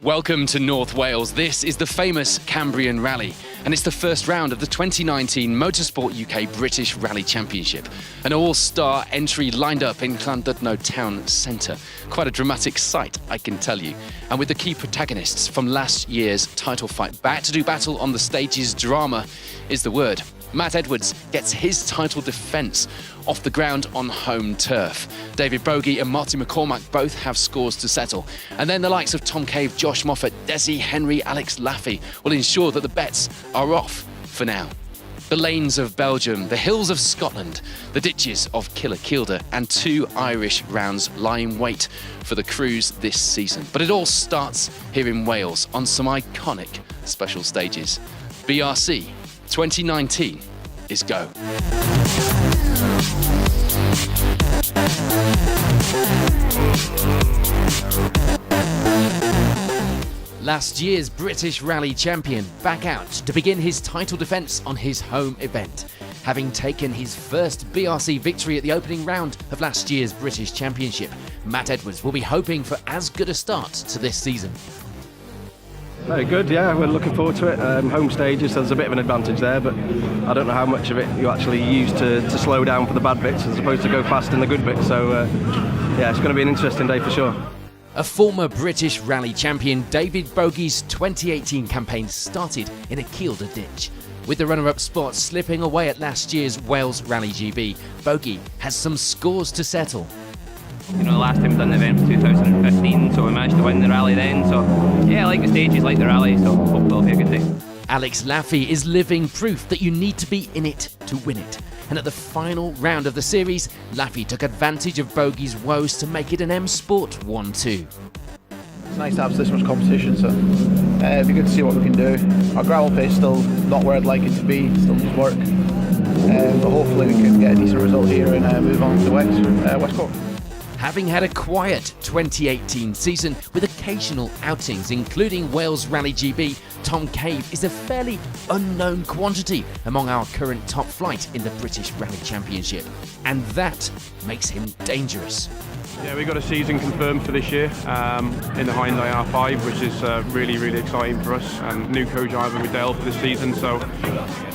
Welcome to North Wales. This is the famous Cambrian Rally, and it's the first round of the 2019 Motorsport UK British Rally Championship. An all-star entry lined up in Llandudno town centre. Quite a dramatic sight, I can tell you. And with the key protagonists from last year's title fight back to do battle on the stage's drama is the word. Matt Edwards gets his title defence off the ground on home turf. David Bogie and Martin McCormack both have scores to settle. And then the likes of Tom Cave, Josh Moffat, Desi Henry, Alex Laffey will ensure that the bets are off for now. The lanes of Belgium, the hills of Scotland, the ditches of Kilakilda, and 2 Irish rounds lie in wait for the crews this season. But it all starts here in Wales on some iconic special stages. BRC 2019 is go. Last year's British Rally champion back out to begin his title defence on his home event. Having taken his first BRC victory at the opening round of last year's British Championship, Matt Edwards will be hoping for as good a start to this season. Very good, yeah, we're looking forward to it. Home stages, so there's a bit of an advantage there, but I don't know how much of it you actually use to slow down for the bad bits as opposed to go fast in the good bits, so yeah, it's going to be an interesting day for sure. A former British Rally champion, David Bogie's 2018 campaign started in a Kielder ditch. With the runner-up spot slipping away at last year's Wales Rally GB, Bogie has some scores to settle. You know, the last time we done the event was 2015, so we managed to win the rally then. So, yeah, I like the stages, like the rally, so hope it'll be a good day. Alex Laffey is living proof that you need to be in it to win it. And at the final round of the series, Laffey took advantage of Bogie's woes to make it an M Sport 1-2. It's nice to have this much competition, so it'd be good to see what we can do. Our gravel pace is still not where I'd like it to be, still needs work. But hopefully we can get a decent result here and move on to Westport. Having had a quiet 2018 season with occasional outings, including Wales Rally GB, Tom Cave is a fairly unknown quantity among our current top flight in the British Rally Championship. And that makes him dangerous. Yeah, we got a season confirmed for this year in the Hyundai R5, which is really exciting for us, and new co-driver with Dale for this season. So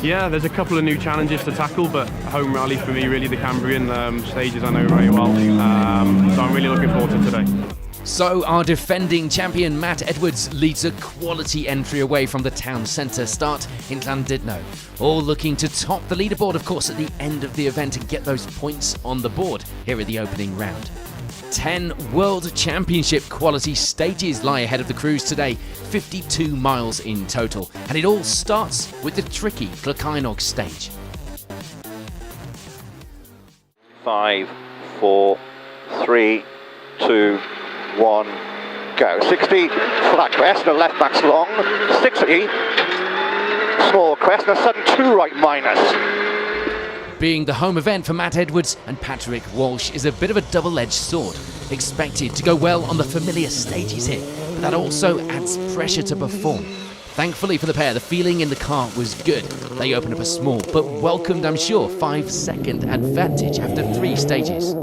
yeah, there's a couple of new challenges to tackle, but home rally for me, really the Cambrian stages I know very well. So I'm really looking forward to today. So our defending champion Matt Edwards leads a quality entry away from the town centre start in Llandudno. All looking to top the leaderboard, of course, at the end of the event and get those points on the board here at the opening round. 10 World Championship quality stages lie ahead of the crews today, 52 miles in total. And it all starts with the tricky Clocainog stage. 5, 4, 3, 2, 1, go. 60, flat crest, and a left back's long. 60, small crest, and a sudden 2 right minus. Being the home event for Matt Edwards and Patrick Walsh is a bit of a double-edged sword. Expected to go well on the familiar stages here, but that also adds pressure to perform. Thankfully for the pair, the feeling in the car was good. They opened up a small, but welcomed, I'm sure, 5-second advantage after 3 stages.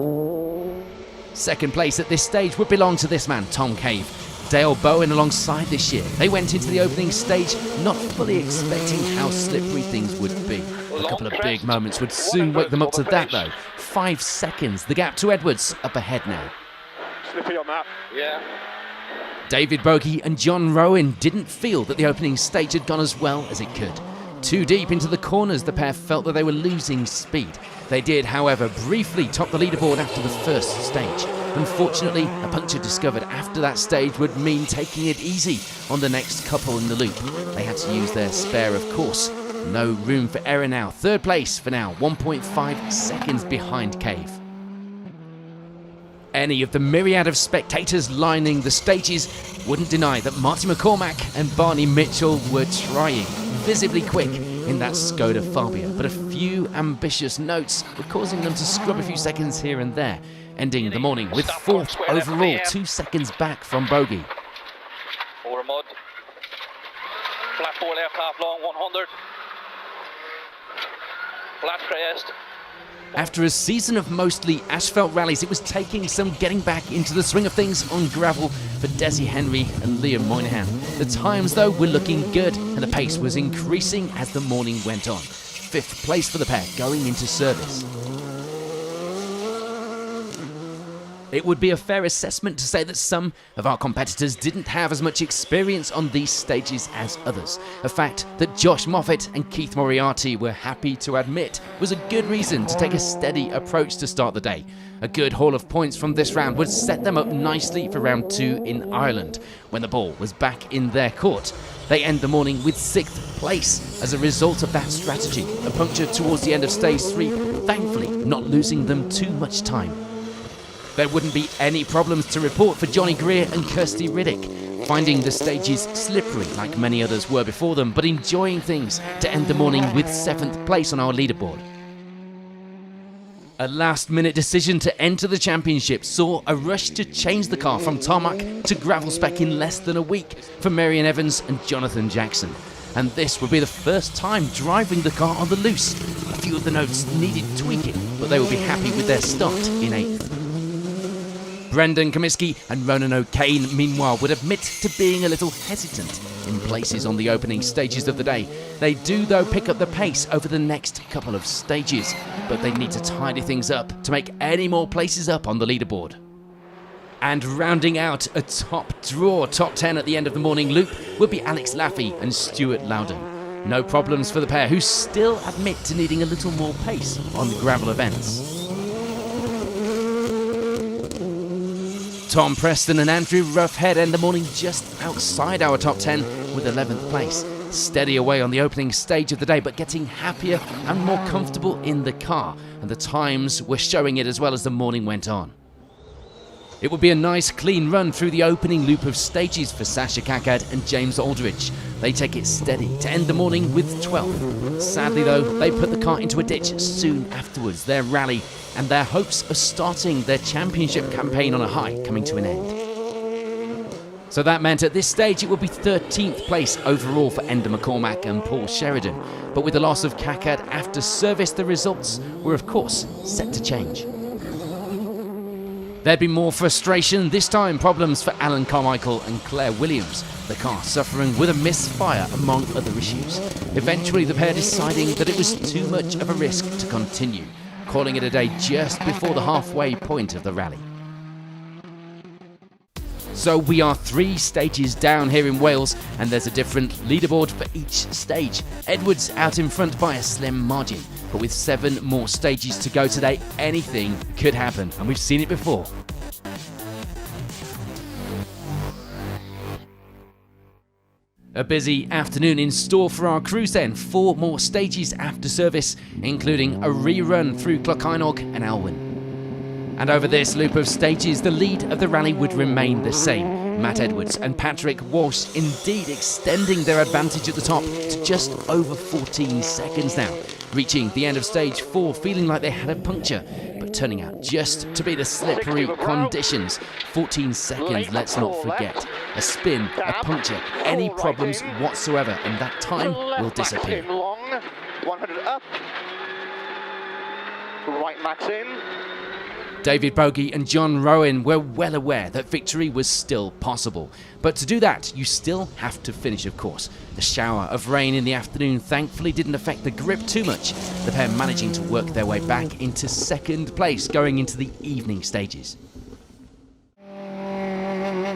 Second place at this stage would belong to this man, Tom Cave. Dale Bowen alongside this year. They went into the opening stage not fully expecting how slippery things would be. A couple of big moments would soon wake them up to that though. 5 seconds, the gap to Edwards up ahead now. Slippy on that. Yeah. David Bogie and John Rowan didn't feel that the opening stage had gone as well as it could. Too deep into the corners, the pair felt that they were losing speed. They did, however, briefly top the leaderboard after the first stage. Unfortunately, a puncture discovered after that stage would mean taking it easy on the next couple in the loop. They had to use their spare, of course. No room for error now. Third place for now, 1.5 seconds behind Cave. Any of the myriad of spectators lining the stages wouldn't deny that Marty McCormack and Barney Mitchell were trying, visibly quick in that Skoda Fabia, but a few ambitious notes were causing them to scrub a few seconds here and there, ending the morning with 4th overall, 2 seconds back from Bogie. Over mud. Flat 4 left half long, 100. Flat crest. After a season of mostly asphalt rallies, it was taking some getting back into the swing of things on gravel for Desi Henry and Liam Moynihan. The times, though, were looking good, and the pace was increasing as the morning went on. 5th place for the pair going into service. It would be a fair assessment to say that some of our competitors didn't have as much experience on these stages as others. A fact that Josh Moffat and Keith Moriarty were happy to admit was a good reason to take a steady approach to start the day. A good haul of points from this round would set them up nicely for round 2 in Ireland, when the ball was back in their court. They end the morning with 6th place as a result of that strategy. A puncture towards the end of stage 3, thankfully not losing them too much time. There wouldn't be any problems to report for Johnny Greer and Kirsty Riddick, finding the stages slippery like many others were before them, but enjoying things to end the morning with 7th place on our leaderboard. A last-minute decision to enter the championship saw a rush to change the car from tarmac to gravel spec in less than a week for Marion Evans and Jonathan Jackson. And this would be the first time driving the car on the loose. A few of the notes needed tweaking, but they will be happy with their start in 8th. Brendan Comiskey and Ronan O'Kane, meanwhile, would admit to being a little hesitant in places on the opening stages of the day. They do, though, pick up the pace over the next couple of stages, but they need to tidy things up to make any more places up on the leaderboard. And rounding out a top 10 at the end of the morning loop will be Alex Laffey and Stuart Loudon. No problems for the pair, who still admit to needing a little more pace on gravel events. Tom Preston and Andrew Roughhead end the morning just outside our top 10 with 11th place. Steady away on the opening stage of the day, but getting happier and more comfortable in the car, and the times were showing it as well as the morning went on. It would be a nice clean run through the opening loop of stages for Sasha Kakad and James Aldridge. They take it steady to end the morning with 12th. Sadly, though, they put the car into a ditch soon afterwards. Their rally and their hopes of starting their championship campaign on a high coming to an end. So that meant at this stage it would be 13th place overall for Enda McCormack and Paul Sheridan. But with the loss of Kakad after service, the results were of course set to change. There'd be more frustration, this time problems for Alan Carmichael and Claire Williams, the car suffering with a misfire among other issues. Eventually the pair deciding that it was too much of a risk to continue, calling it a day just before the halfway point of the rally. So we are 3 stages down here in Wales, and there's a different leaderboard for each stage. Edwards out in front by a slim margin, but with 7 more stages to go today, anything could happen, and we've seen it before. A busy afternoon in store for our crews then. 4 more stages after service, including a rerun through Clochainog and Alwyn. And over this loop of stages, the lead of the rally would remain the same. Matt Edwards and Patrick Walsh indeed extending their advantage at the top to just over 14 seconds now, reaching the end of stage 4 feeling like they had a puncture, but turning out just to be the slippery conditions. 14 seconds, let's not forget. A spin, a puncture, any problems whatsoever, and that time will disappear. 100 up. Right max in. David Bogey and John Rowan were well aware that victory was still possible. But to do that, you still have to finish, of course. The shower of rain in the afternoon thankfully didn't affect the grip too much, the pair managing to work their way back into 2nd place going into the evening stages.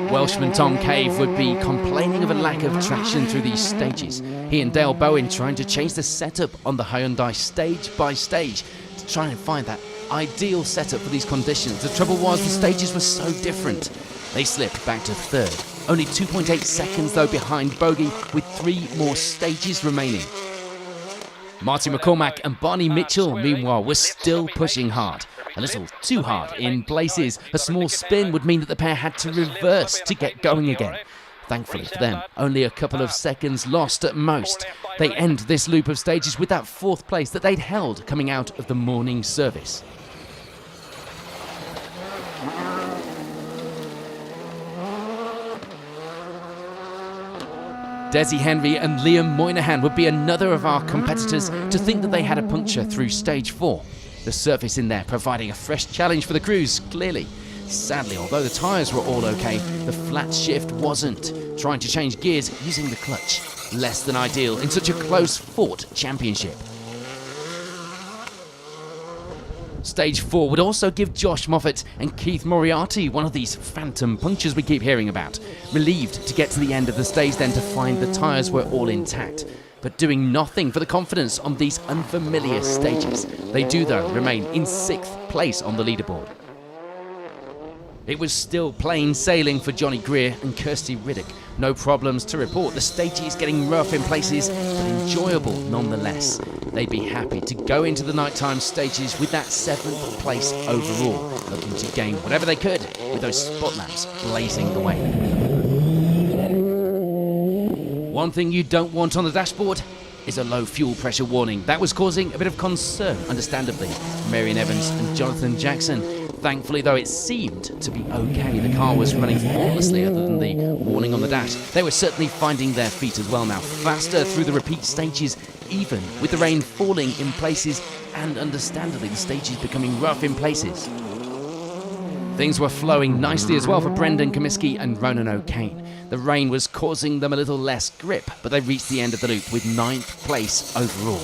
Welshman Tom Cave would be complaining of a lack of traction through these stages. He and Dale Bowen trying to change the setup on the Hyundai stage by stage to try and find that ideal setup for these conditions. The trouble was the stages were so different. They slipped back to 3rd. Only 2.8 seconds though behind Bogey with 3 more stages remaining. Marty McCormack and Barney Mitchell meanwhile were still pushing hard. A little too hard in places. A small spin would mean that the pair had to reverse to get going again. Thankfully for them, only a couple of seconds lost at most. They end this loop of stages with that 4th place that they'd held coming out of the morning service. Desi Henry and Liam Moynihan would be another of our competitors to think that they had a puncture through stage 4. The surface in there providing a fresh challenge for the crews, clearly. Sadly, although the tyres were all okay, the flat shift wasn't. Trying to change gears using the clutch. Less than ideal in such a close-fought championship. Stage 4 would also give Josh Moffat and Keith Moriarty one of these phantom punctures we keep hearing about. Relieved to get to the end of the stage then to find the tyres were all intact. But doing nothing for the confidence on these unfamiliar stages. They do, though, remain in 6th place on the leaderboard. It was still plain sailing for Johnny Greer and Kirsty Riddick. No problems to report. The stage is getting rough in places, but enjoyable nonetheless. They'd be happy to go into the nighttime stages with that 7th place overall, looking to gain whatever they could with those spot lamps blazing the way. One thing you don't want on the dashboard is a low fuel pressure warning. That was causing a bit of concern, understandably. Marion Evans and Jonathan Jackson. Thankfully, though, it seemed to be okay. The car was running flawlessly other than the warning on the dash. They were certainly finding their feet as well now, faster through the repeat stages, even with the rain falling in places and understandably the stages becoming rough in places. Things were flowing nicely as well for Brendan Comiskey and Ronan O'Kane. The rain was causing them a little less grip, but they reached the end of the loop with 9th place overall.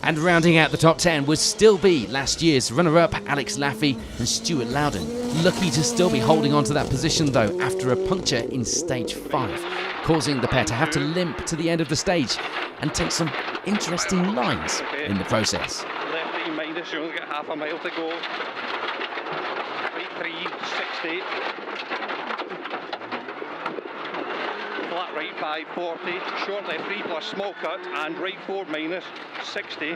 And rounding out the top 10 would still be last year's runner-up Alex Laffey and Stuart Loudon. Lucky to still be holding on to that position though after a puncture in stage 5, causing the pair to have to limp to the end of the stage and take some interesting lines in the process. Left 3 minus, you only got half a mile to go. Right 3, 60. Flat right 5, 40. Short left 3 plus small cut, and right 4 minus 60.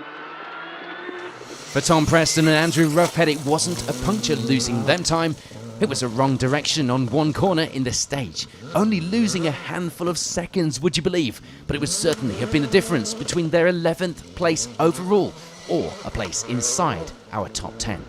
For Tom Preston and Andrew Roughhead, it wasn't a puncture losing them time. It was a wrong direction on one corner in the stage. Only losing a handful of seconds, would you believe? But it would certainly have been the difference between their 11th place overall or a place inside our top 10.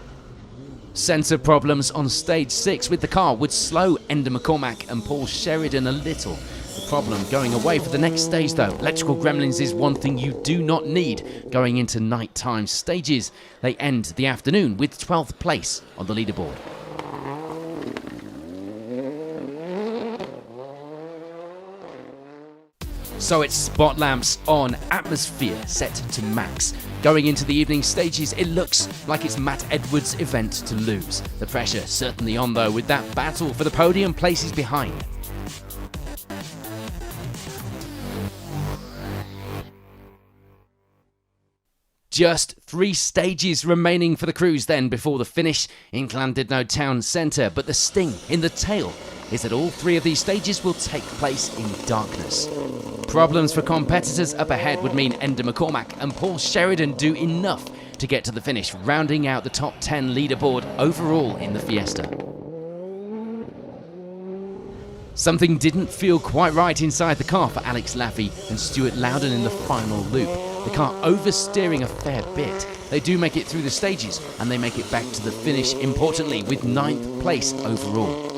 Sensor problems on stage 6 with the car would slow Enda McCormack and Paul Sheridan a little. The problem going away for the next stage though. Electrical gremlins is one thing you do not need going into nighttime stages. They end the afternoon with 12th place on the leaderboard. So it's spot lamps on, atmosphere set to max. Going into the evening stages, it looks like it's Matt Edwards' event to lose. The pressure certainly on though, with that battle for the podium places behind. Just 3 stages remaining for the crews then before the finish in Llandudno Town Centre, but the sting in the tail is that all 3 of these stages will take place in darkness. Problems for competitors up ahead would mean Enda McCormack and Paul Sheridan do enough to get to the finish, rounding out the top 10 leaderboard overall in the Fiesta. Something didn't feel quite right inside the car for Alex Laffey and Stuart Loudon in the final loop. The car oversteering a fair bit. They do make it through the stages and they make it back to the finish, importantly, with 9th place overall.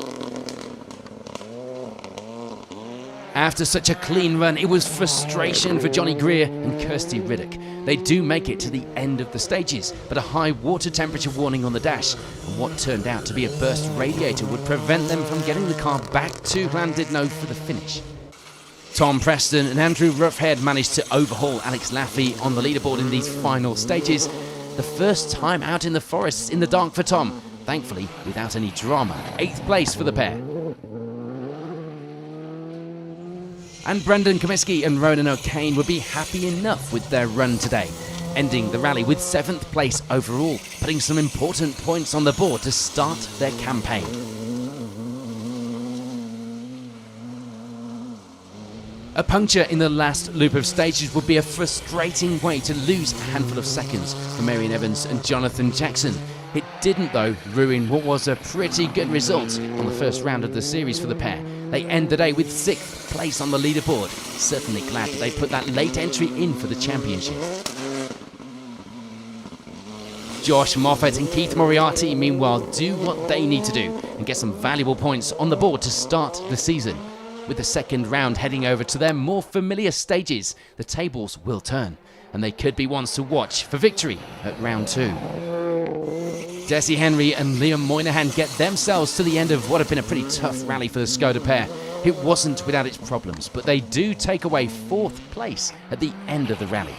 After such a clean run, it was frustration for Johnny Greer and Kirsty Riddick. They do make it to the end of the stages, but a high water temperature warning on the dash and what turned out to be a burst radiator would prevent them from getting the car back to Llandudno for the finish. Tom Preston and Andrew Roughhead managed to overhaul Alex Laffey on the leaderboard in these final stages. The first time out in the forests in the dark for Tom, thankfully without any drama. 8th place for the pair. And Brendan Comiskey and Ronan O'Kane would be happy enough with their run today, ending the rally with 7th place overall, putting some important points on the board to start their campaign. A puncture in the last loop of stages would be a frustrating way to lose a handful of seconds for Marion Evans and Jonathan Jackson. It didn't, though, ruin what was a pretty good result on the first round of the series for the pair. They end the day with 6th place on the leaderboard. Certainly glad that they put that late entry in for the championship. Josh Moffat and Keith Moriarty, meanwhile, do what they need to do and get some valuable points on the board to start the season. With the second round heading over to their more familiar stages, the tables will turn. and they could be ones to watch for victory at round 2. Desi Henry and Liam Moynihan get themselves to the end of what had been a pretty tough rally for the Skoda pair. It wasn't without its problems, but they do take away 4th place at the end of the rally.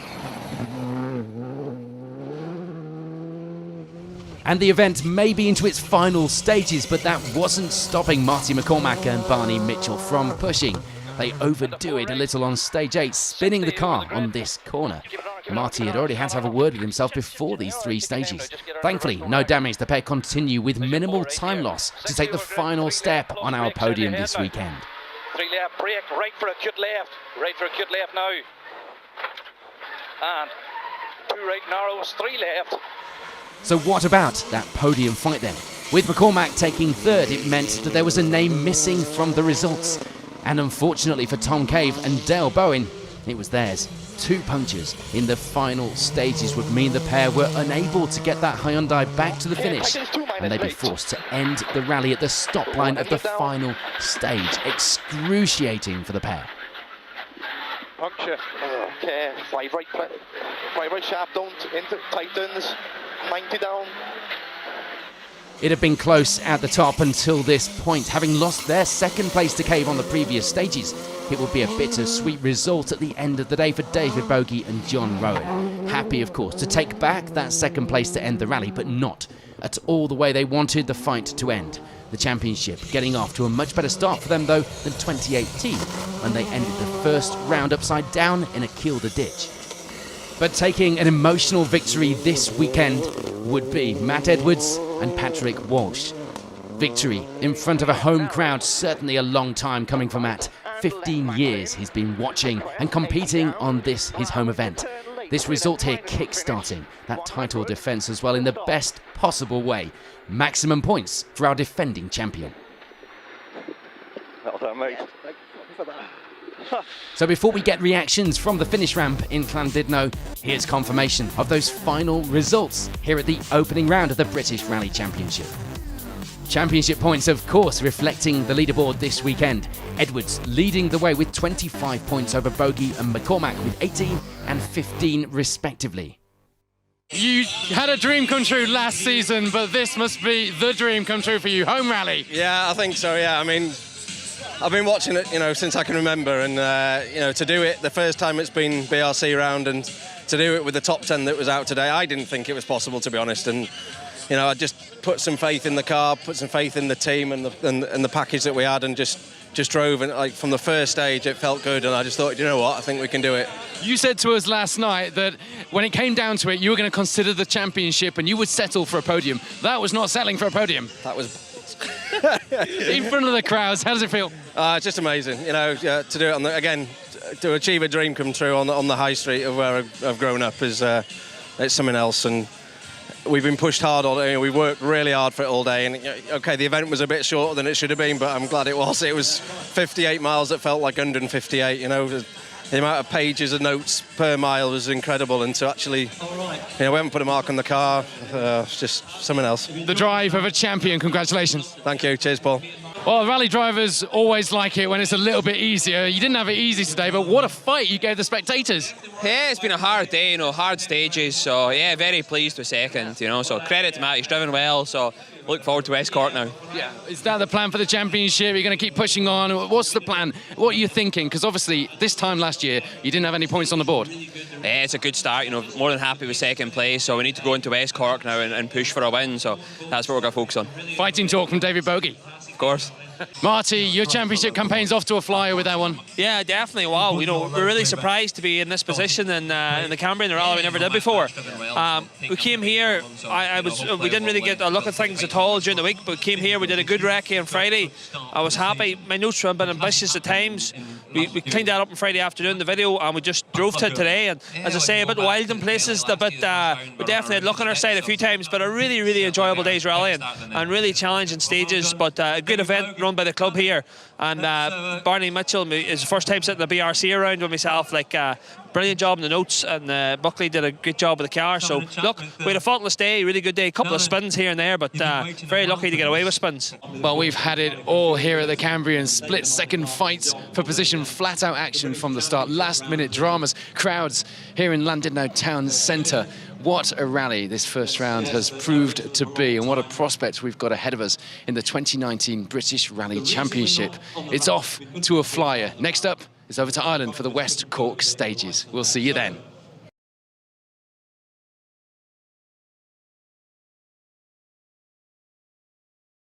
And the event may be into its final stages, but that wasn't stopping Marty McCormack and Barney Mitchell from pushing. They overdo it a little on stage 8, spinning the car on this corner. Marty had already had to have a word with himself before these 3 stages. Thankfully, no damage. The pair continue with minimal time loss to take the final step on our podium this weekend. 3 left, brake, right for a cut left. Right for a cut left now. And 2 right narrows, 3 left. So what about that podium fight then? With McCormack taking 3rd, it meant that there was a name missing from the results. And unfortunately for Tom Cave and Dale Bowen, it was theirs. 2 punctures in the final stages would mean the pair were unable to get that Hyundai back to the finish, and they'd be forced to end the rally at the stop line of the final stage. Excruciating for the pair. Puncture. Okay, 5 right sharp down into tightens, 90 down. It had been close at the top until this point. Having lost their 2nd place to Cave on the previous stages, it would be a bittersweet result at the end of the day for David Bogie and John Rowan. Happy, of course, to take back that 2nd place to end the rally, but not at all the way they wanted the fight to end. The championship getting off to a much better start for them, though, than 2018, when they ended the first round upside down in a Kielder ditch. But taking an emotional victory this weekend would be Matt Edwards and Patrick Walsh. Victory in front of a home crowd, certainly a long time coming for Matt. 15 years he's been watching and competing on this, his home event. This result here kick-starting that title defence as well in the best possible way. Maximum points for our defending champion. Well done, mate. So before we get reactions from the finish ramp in Llandudno, here's confirmation of those final results here at the opening round of the British Rally Championship. Championship points, of course, reflecting the leaderboard this weekend. Edwards leading the way with 25 points over Bogie and McCormack with 18 and 15 respectively. You had a dream come true last season, but this must be the dream come true for you, home rally. Yeah, I think so, yeah. I mean, I've been watching it, since I can remember, and, to do it the first time it's been BRC round and to do it with the top 10 that was out today, I didn't think it was possible, to be honest, and, I just put some faith in the car, put some faith in the team and the package that we had, and just drove, and from the first stage it felt good, and I just thought, you know what, I think we can do it. You said to us last night that when it came down to it, you were going to consider the championship and you would settle for a podium. That was not settling for a podium. That was in front of the crowds. How does it feel? It's just amazing, to do it again, to achieve a dream come true on the high street of where I've grown up is it's something else, and we've been pushed hard on it. We worked really hard for it all day, and okay, the event was a bit shorter than it should have been, but I'm glad it was. It was 58 miles that felt like 158. The amount of pages of notes per mile was incredible, and to actually, we haven't put a mark on the car, it's just something else. The drive of a champion, congratulations. Thank you, cheers Paul. Well, rally drivers always like it when it's a little bit easier. You didn't have it easy today, but what a fight you gave the spectators. Yeah, it's been a hard day, hard stages, so yeah, very pleased with 2nd, so credit to Matt, he's driven well, so look forward to West Cork now. Yeah, is that the plan for the championship? You're going to keep pushing on? What's the plan? What are you thinking? Because obviously this time last year you didn't have any points on the board. Yeah, it's a good start, more than happy with 2nd place, so we need to go into West Cork now and push for a win, so that's what we're going to focus on. Fighting talk from David Bogie. Of course. Marty, your championship campaign's off to a flyer with that one. Yeah, definitely. Wow, we're really surprised to be in this position in the Cambrian rally we never did before. We came here. We didn't really get a look at things at all during the week, but we came here. We did a good recce on Friday. I was happy. My notes were a bit ambitious at times. We cleaned that up on Friday afternoon, the video, and we just drove to it today. And as I say, a bit wild in places. We definitely had luck on our side a few times, but a really, really enjoyable day's rallying and really challenging stages. But a good event run by the club here, and Barney Mitchell is the first time sitting the BRC around with myself. brilliant job in the notes, and Buckley did a great job with the car. So look, we had a faultless day, really good day, a couple of spins here and there, but very lucky to get away with spins. Well, we've had it all here at the Cambrian. Split-second fights for position, flat-out action from the start, last-minute dramas, crowds here in Llandudno Town Centre. What a rally this first round has proved to be, and what a prospect we've got ahead of us in the 2019 British Rally Championship. It's off to a flyer. Next up is over to Ireland for the West Cork stages. We'll see you then.